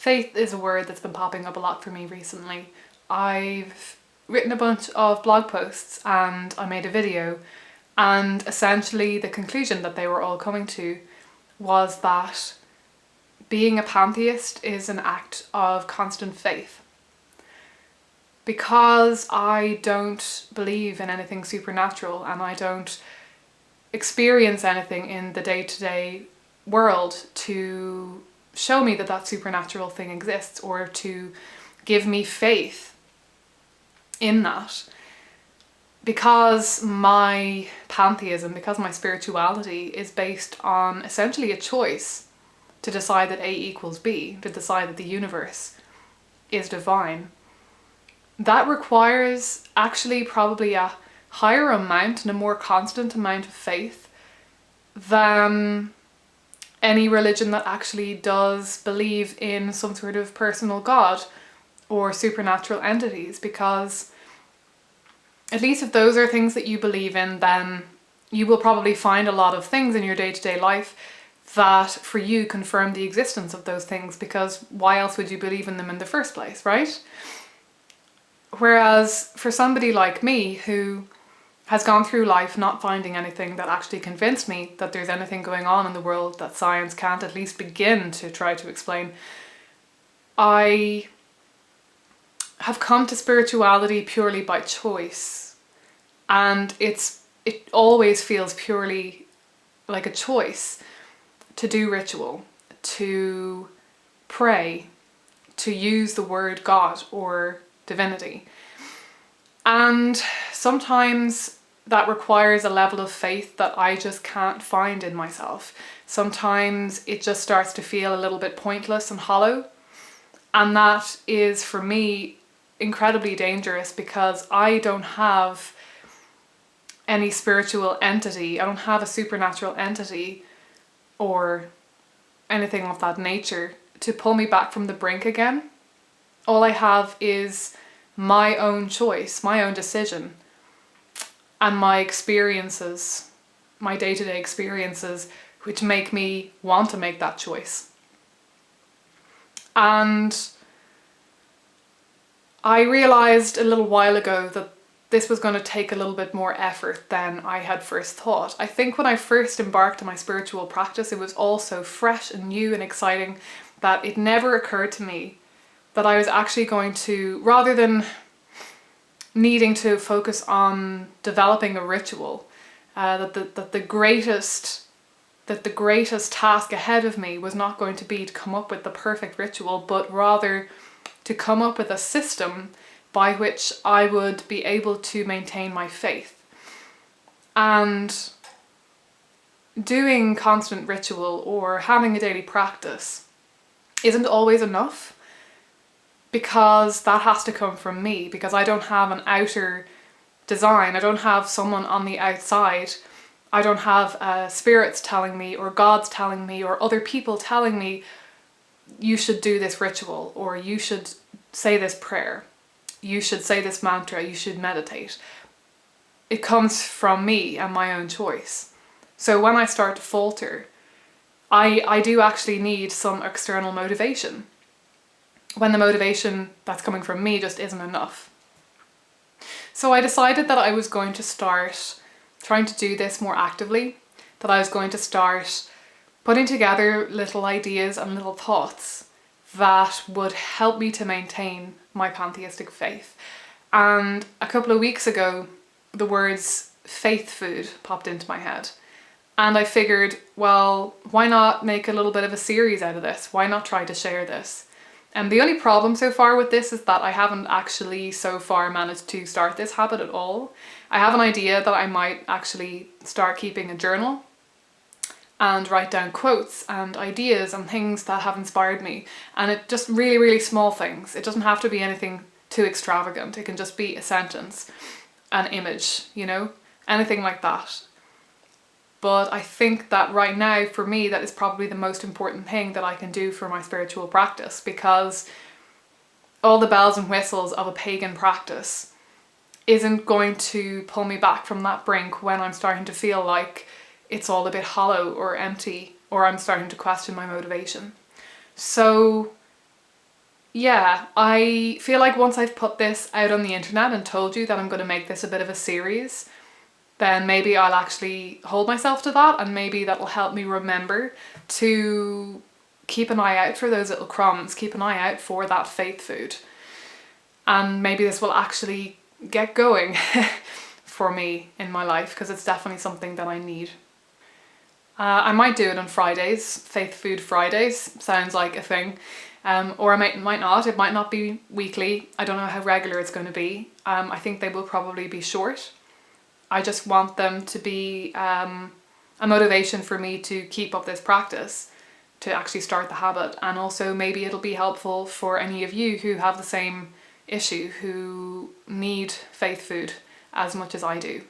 Faith is a word that's been popping up a lot for me recently. I've written a bunch of blog posts and I made a video, and essentially the conclusion that they were all coming to was that being a pantheist is an act of constant faith. Because I don't believe in anything supernatural and I don't experience anything in the day-to-day world to show me that that supernatural thing exists or to give me faith in that. Because my pantheism, because my spirituality is based on essentially a choice to decide that A equals B, to decide that the universe is divine, that requires actually probably a higher amount and a more constant amount of faith than any religion that actually does believe in some sort of personal God or supernatural entities, because at least if those are things that you believe in, then you will probably find a lot of things in your day-to-day life that for you confirm the existence of those things, because why else would you believe in them in the first place, right? Whereas for somebody like me who has gone through life not finding anything that actually convinced me that there's anything going on in the world that science can't at least begin to try to explain, I have come to spirituality purely by choice, and it always feels purely like a choice to do ritual, to pray, to use the word God or divinity. And sometimes that requires a level of faith that I just can't find in myself. Sometimes it just starts to feel a little bit pointless and hollow, and that is for me incredibly dangerous, because I don't have any spiritual entity, I don't have a supernatural entity or anything of that nature to pull me back from the brink again. All I have is my own choice, my own decision, and my experiences, my day-to-day experiences, which make me want to make that choice. And I realised a little while ago that this was going to take a little bit more effort than I had first thought. I think when I first embarked on my spiritual practice, it was all so fresh and new and exciting that it never occurred to me that I was actually going to, rather than needing to focus on developing a ritual, that the greatest task ahead of me was not going to be to come up with the perfect ritual, but rather to come up with a system by which I would be able to maintain my faith. And doing constant ritual or having a daily practice isn't always enough, because that has to come from me, because I don't have an outer design. I don't have someone on the outside. I don't have spirits telling me, or gods telling me, or other people telling me, you should do this ritual, or you should say this prayer, you should say this mantra, you should meditate. It comes from me and my own choice. So when I start to falter, I do actually need some external motivation, when the motivation that's coming from me just isn't enough. So I decided that I was going to start trying to do this more actively, that I was going to start putting together little ideas and little thoughts that would help me to maintain my pantheistic faith. And a couple of weeks ago, the words Faithfood popped into my head. And I figured, well, why not make a little bit of a series out of this? Why not try to share this? And the only problem so far with this is that I haven't actually so far managed to start this habit at all. I have an idea that I might actually start keeping a journal and write down quotes and ideas and things that have inspired me. And it just really, really small things. It doesn't have to be anything too extravagant. It can just be a sentence, an image, you know, anything like that. But I think that right now, for me, that is probably the most important thing that I can do for my spiritual practice, because all the bells and whistles of a pagan practice isn't going to pull me back from that brink when I'm starting to feel like it's all a bit hollow or empty, or I'm starting to question my motivation. So yeah, I feel like once I've put this out on the internet and told you that I'm going to make this a bit of a series, then maybe I'll actually hold myself to that, and maybe that will help me remember to keep an eye out for those little crumbs, keep an eye out for that faith food. And maybe this will actually get going for me in my life, because it's definitely something that I need. I might do it on Fridays. Faith Food Fridays sounds like a thing. Or I might not. It might not be weekly. I don't know how regular it's going to be. I think they will probably be short. I just want them to be a motivation for me to keep up this practice, to actually start the habit. And also maybe it'll be helpful for any of you who have the same issue, who need faith food as much as I do.